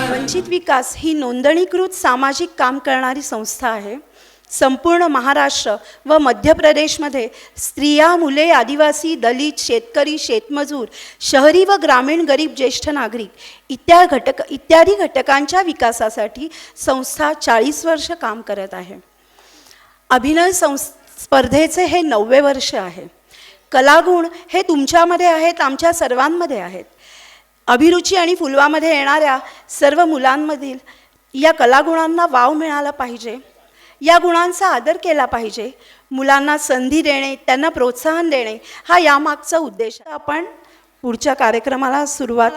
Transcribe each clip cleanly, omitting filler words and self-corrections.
वंचित विकास ही नोंदणीकृत सामाजिक काम करणारी संस्था आहे. संपूर्ण महाराष्ट्र व मध्य प्रदेशमध्ये स्त्रिया, मुले, आदिवासी, दलित, शेतकरी, शेतमजूर, शहरी व ग्रामीण गरीब, ज्येष्ठ नागरिक इत्यादी घटकांच्या विकासासाठी संस्था 40 वर्ष काम करत आहे. अभिनय स्पर्धेचे हे 9वे वर्ष आहे. कलागुण हे तुमच्यामध्ये आहेत, आमच्या सर्वांमध्ये आहेत. अभिरुची आणि फुलवामध्ये येणाऱ्या सर्व मुलांमधील या कलागुणांना वाव मिळाला पाहिजे. या गुणांचा आदर केला पाहिजे. मुलांना संधी देणे, त्यांना प्रोत्साहन देणे हा यामागचा उद्देश. आपण पुढच्या कार्यक्रमाला सुरुवात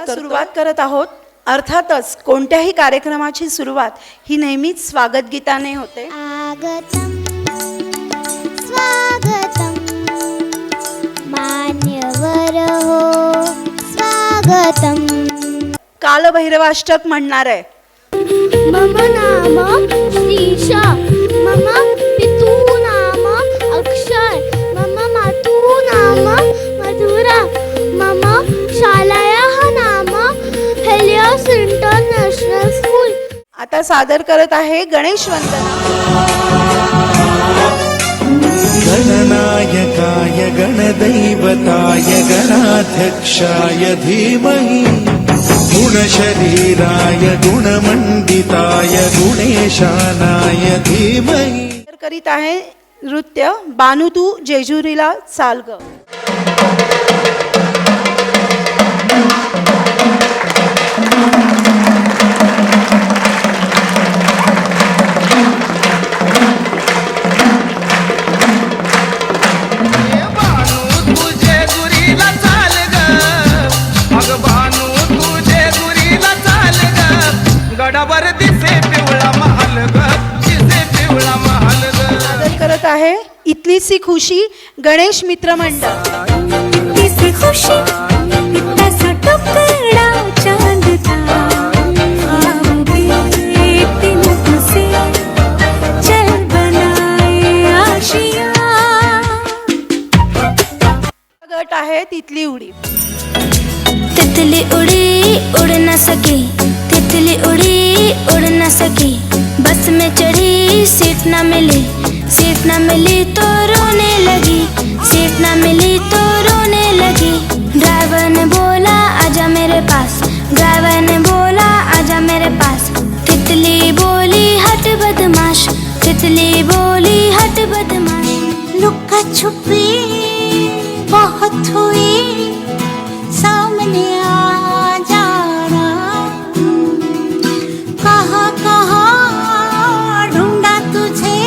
करत आहोत. अर्थातच कोणत्याही कार्यक्रमाची सुरुवात ही नेहमीच स्वागत गीताने होते. स्वागतम स्वागतम मान्यवर हो स्वागतम. कालभैरवाष्टक म्हणणार आहे. मम नाम श्रीशा, मम पितू नाम अक्षय, मम मातू नाम मधुरा, मम शालायाः नाम हेलियोस इंटरनॅशनल स्कूल. आता सादर करत आहे गणेश वंदना. गणनायकाय गणदैवताय गणाध्यक्षाय धीमहि गुणशरीराय गुणमंडिताय गुणेशानाय धीमहि. करीत आहे नृत्य बानू तू जेजुरीला चाल ग. गडावर दिसे पिवळा महाल ग, दिसे पिवळा महाल ग. सादर करत आहे इथलीसी खुशी गणेश मित्र मंडळ. इतनी खुशी इतना सा टुकड़ा चांद था, ख्वाब एक दिन तुझसे चल बनाए आशिया. गट आहे तिथली उडी. तितली उड़ी उड़ न सकी, तितली उड़ी उड़ न सकी, बस में चढ़ी सीट न मिली, सीट न मिली तो रोने लगी, सीट न मिली तो रोने लगी. ड्राइवर ने बोला आजा मेरे पास, ड्राइवर ने बोला आजा मेरे पास. तितली बोली हट बदमाश, तितली बोली हट बदमाश. लुका छुपी बहुत हुई, सामने आ जाना, कहाँ कहाँ ढूंढा तुझे,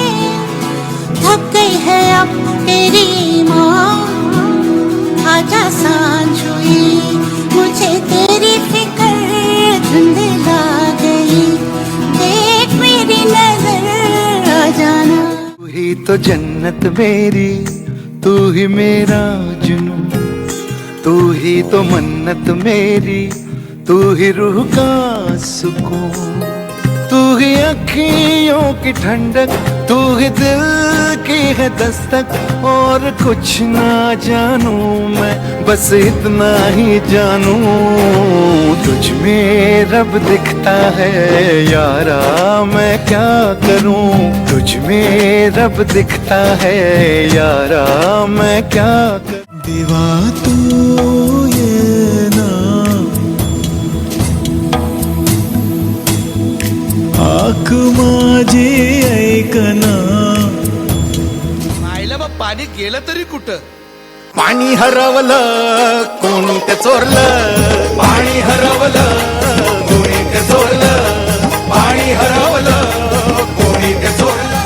थक गई है अब तेरी माँ. आजा सांझ हुई मुझे तेरी फिक्र धुंधला गई, देख मेरी नजर आ जाना. तू ही तो जन्नत मेरी, तू ही मेरा जुनून, तू ही तो मन्नत मेरी, तू ही रूह का सुकून, तू ही अखियों की ठंडक, तू ही दिल की है दस्तक. और कुछ ना जानू मैं, बस इतना ही जानू, तुझ में रब दिखता है यारा मैं क्या करूं. तुझ में रब दिखता है यारा मैं क्या करूं. देवा तू ये ना हाक माझी ऐकना. आईला बा पाणी गेलं तरी कुठं. पाणी हरवलं कोणी ते चोरलं, पाणी हरवलं कोणी ते चोरलं, पाणी हरवलं कोणी ते चोरलं.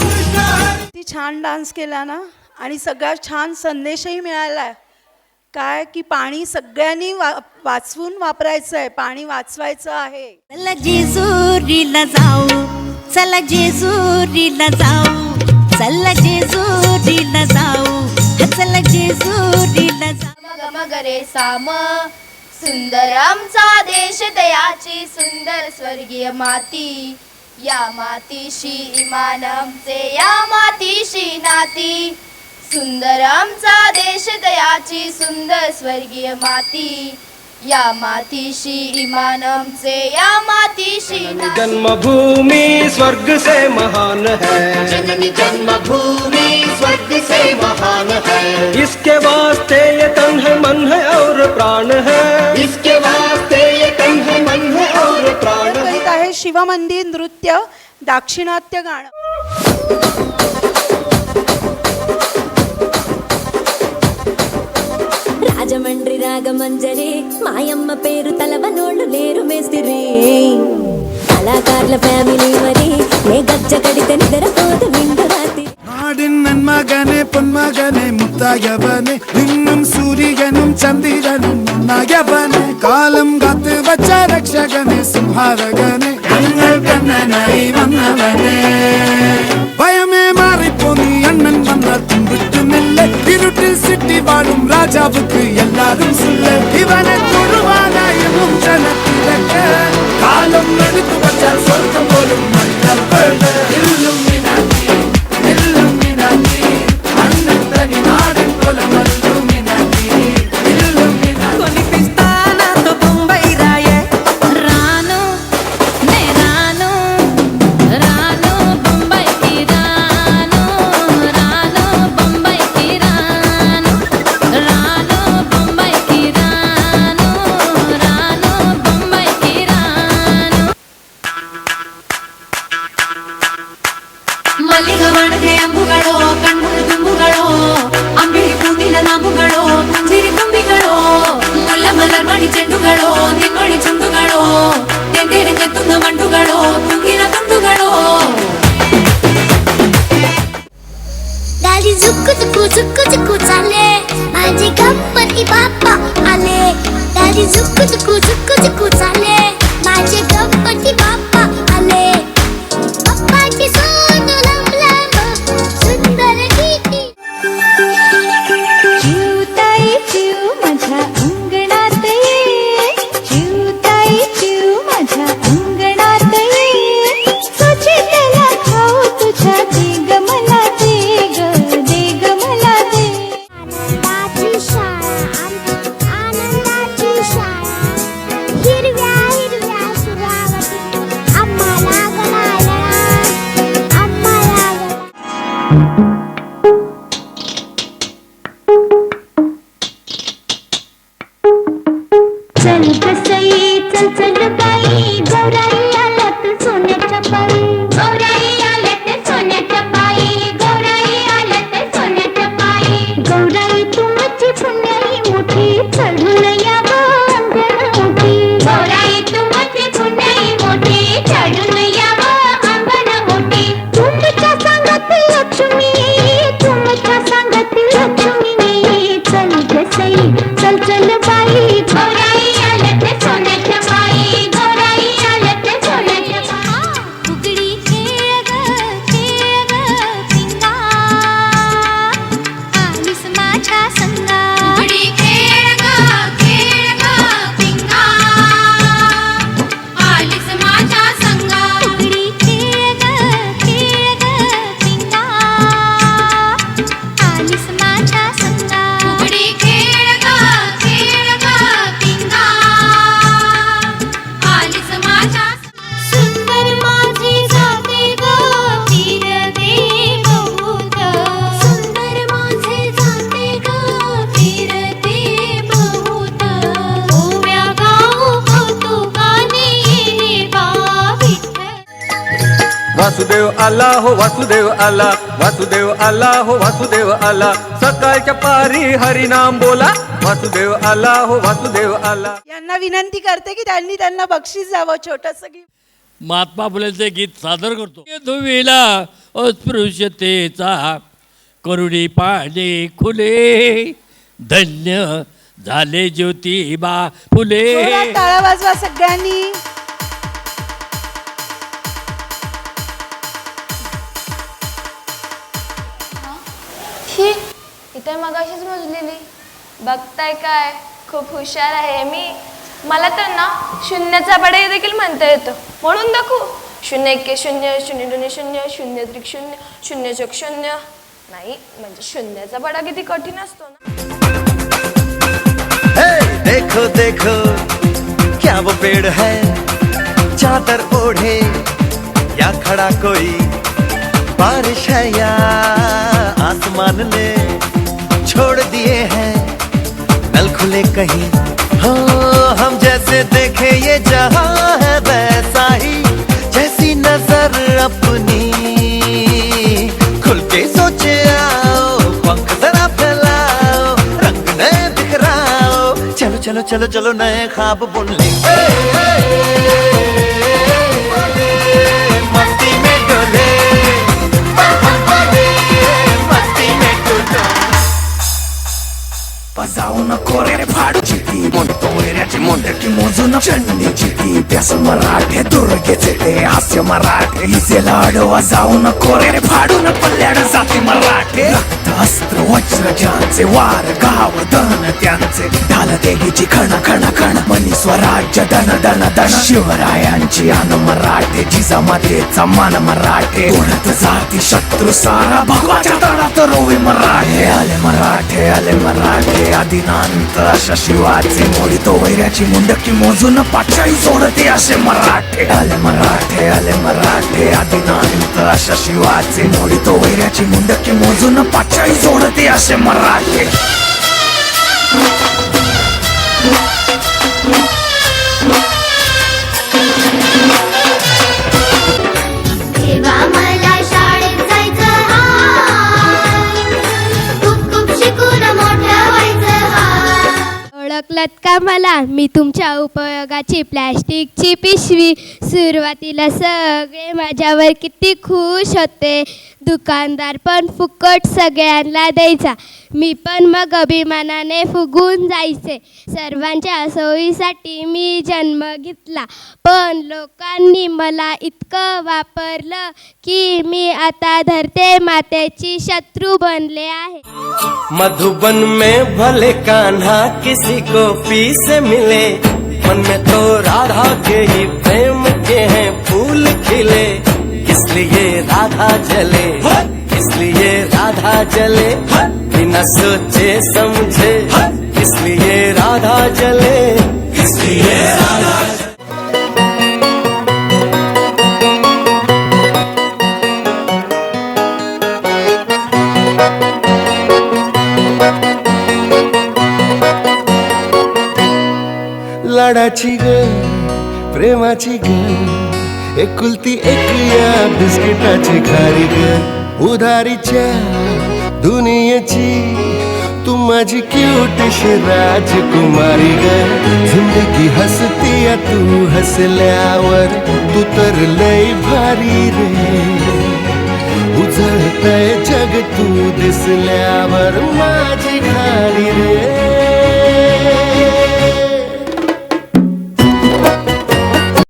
ती छान डान्स केला ना आणि सगळ्यात छान संदेशही मिळाला. काय की पाणी सगळ्यांनी वाचवून वापरायचं आहे, पाणी वाचवायचं आहे. चला जेजुरीला जाऊ, चला जेजुरीला जाऊ, चला जेजुरीला जाऊ, चला जेजुरीला जाऊ. गम गरे साम सुंदर आमचा देश दयाची सुंदर स्वर्गीय माती. या मातीशी इमान आमचे, या मातीशी नाती. सुंदर आमचा देश दयाची सुंदर स्वर्गीय माती या मातीशी इमान आमचे या मातीशी नाती. जन्मभूमि स्वर्ग से महान है, जननी जन्मभूमि स्वर्ग से महान है, इसके वास्ते ये तन है मन है और प्राण है, इसके वास्ते ये तन है मन है और प्राण है. करीत आहे शिवमंदिर नृत्य दाक्षिणात्य गाणं. రాజమండ్రి రాగమంజరి మాయమ్మ పేరు తలవనోళ్ళు లేరు మేస్తిరి కళాకారుల ఫ్యామిలీ మరి ఏ గజ్జ కడితే నిద్రపోదు నిండు రాత్రి நாடின் நன்மகனே பொன்மகனே முத்தாயவனே இன்னும் சூரியனும் சந்திரனும் ஒன்னாயவனே காலம் காத்து வச்ச ரக்ஷகனே சிம்ஹாரகனே கண்ணல் கண்ணனாய் வந்தவனே பயமே மாறிப்போ நீ அண்ணன் வந்தால் தும்பிட்டு நெல்ல இருட்டில் சிட்டி வாழும் ராஜாவுக்கு எல்லாரும் சொல்ல இவனை தொழுவானாயும் ஜனத்திலக்க காலம் எடுத்து வச்சால் சொர்க்கம் போலும் மக்கள் இல்லும் రాను నే రాను రాను బొంబాయికి రాను రాను బొంబాయికి రాను రాను బొంబాయికి రాను రాను బొంబాయికి రాను ಮಲ್ಲಿಗ ಒಣಗೆ ಅಂಬುಗಳೋ ಕಣ್ಣುಗಳು ತುಂಬುಗಳೋ ಅಂಬಿಳಿ ಕೂದಿಲ ನಾಂಬುಗಳೋ ಮುಂಜಿರಿ ತುಂಬಿಗಳೋ ಮುಲ್ಲ ಮಲರ್ ಮಣಿ ಚೆಂಡುಗಳೋ ನಿಮ್ಮಳಿ ಚುಂಡುಗಳೋ ತೆಂದೆರೆಂಗೆ ತುಂದ ಮಂಡುಗಳೋ ತುಂಗಿನ ತುಂಡುಗಳೋ गाडी झुक्कू झुक्कू चाले माझे गणपती बाप्पा आले. गाडी झुक्कू चाले माझे गणपती बाप्पा आले. बाप्पाची सोन लांब लांब सुंदर गीती. चिवताई चिव माझ्या अंगणात ये चिवताई चिव माझ्या अंगणात ये सुचितेला खाऊ तुझ्या दे ग मला दे ग मला दे. आनंदाची शाळा आनंदाची शाळा हिरव्या हिरव्या सुरावटी आम्हाला गणाला आम्हाला चल कसई चल चल बाई गौराई आल्यात सोन्याच्या पायी गौराई आल्यात सोन्याच्या पायी गौराई आल्यात सोन्याच्या पायी गौराई तुमची पुण्याई मोठी चढून यावं अंगण मोठी गौराई तुमची पुण्याई मोठी चढून यावं अंगण मोठी तुमच्या सांगती लक्ष्मी तुमच्या सांगती लक्ष्मी चल कसई चल चल बाई गौराई आल्यात सोन्याच्या पायी गौराई आल्यात सोन्याच्या पायी फुगडी खेळ ग पिंगा आलीस माझ्या संगा. फुगडी खेळ ग पिंगा आलीस माझ्या संगा फुगडी खेळ ग पिंगा आलीस माझ्या संगा. फुगडी खेळ ग पिंगा आलीस माझ्या सुंदर माझी जाते ग फिरते बहुत. सुंदर माझे जाते ग फिरते बहुत. ओव्या गाऊ कौतुकाने येणे बा विठ्ठल. वासुदेव आला हो वासुदेव आला, वासुदेव आला हो वासुदेव आला, सकाळच्या पारी हरिनाम बोला, वासुदेव आला हो वासुदेव आला. यांना विनंती करते की त्यांना बक्षीस द्यावं छोटंसं गिफ्ट. महात्मा फुलेंचे गीत सादर करतो. धुविला अस्पृश्यतेचा करुणी पाणी खुले धन्य झाले ज्योतिबा फुले. जोरात टाळ्या वाजवा सगळ्यांनी. ही इथे मगाशीच मोजलेली. बघताय काय खूप हुशार आहे मी. मला तर ना शून्याचा बडे देखील म्हणता येतं. म्हणून दाखवू. 0 1 0 0 2 0 0 0 3 0 0 चक 0 नाही म्हणजे शून्याचा बडा किती कठीण असतो ना. हे देखो देखो क्या वो पेड़ है चादर ओढ़े या खड़ा कोई, बारिश है या आसमान ने छोड़ दिए हैं नल खुले कहीं. हो हम जैसे देखे ये जहां है वैसा ही, जैसी नजर अपनी खुल के सोचे आओ, पंख जरा फैलाओ, रंग नए बिखराओ, चलो चलो चलो चलो नए ख्वाब बुन ले. मस्ती में डोले, मस्ती में डोले. बजाऊ नको रे फाडूची ती म्हणतो वैऱ्याची मोंडकी मोजून चंडीची ती प्यास मराठे दुर्गेचे ते हास्य मराठे हिचे लाडवा जाऊ नको रे फाडून पल्ल्याड जाती मराठे. रक्त अस्त्र वज्र ज्यांचे वार गाव दहन त्यांचे ढाल देगीची खण खण खण मनी स्वराज्य दन दन दन. शिवरायांची आन मराठे जिजामातेचा मान मराठे ओढत जाती शत्रू सारा भगवाच्या तळात रोवे मराठे. आले मराठे आले मराठे आदिनांत अशा शिवाचे मोडितो वैऱ्याची मुंडकी मोजून पाचाई सोडते असे मराठे. आले मराठे आदिनांत अशा शिवाचे मोडितो वैऱ्याची मुंडकी मोजून पाचाई सोडते असे मराठे. जेव्हा मला शाळेत जायचं हाय, खूप खूप शिकून मोठं व्हायचं हाय. ओळखलत का मला मी तुमच्या उपयोगाची प्लॅस्टिकची पिशवी. सुरुवातीला सगळे माझ्यावर किती खुश होते. दुकानदार पण फुकट सगळ्यांना द्यायचा. मी पण मग अभिमानाने फुगून जायचे. सर्वांच्या सोयीसाठी मी जन्म घेतला, पण लोकांनी मला इतकं वापरलं की मी आता धरते मातेची शत्रू बनले आहे. मधुबन में भले कान्हा किसी को पी से मिले, मन में तो राधा के ही प्रेम के हैं फूल खिले. इसलिए राधा जले, इसलिए राधा जले, बिना सोचे समझे, इसलिए राधा जले, इसलिए राधा. लाडाची ग प्रेमाची ग एकुलती एक या बिस्किटाची खारी ग. उधारीच्या दुनियेची तू माझी क्यूटशी राजकुमारी ग. जिंदगी हसती या तू हसल्यावर, तू तर लय भारी रे. उजळतय जग तू दिसल्यावर माझी खारी रे.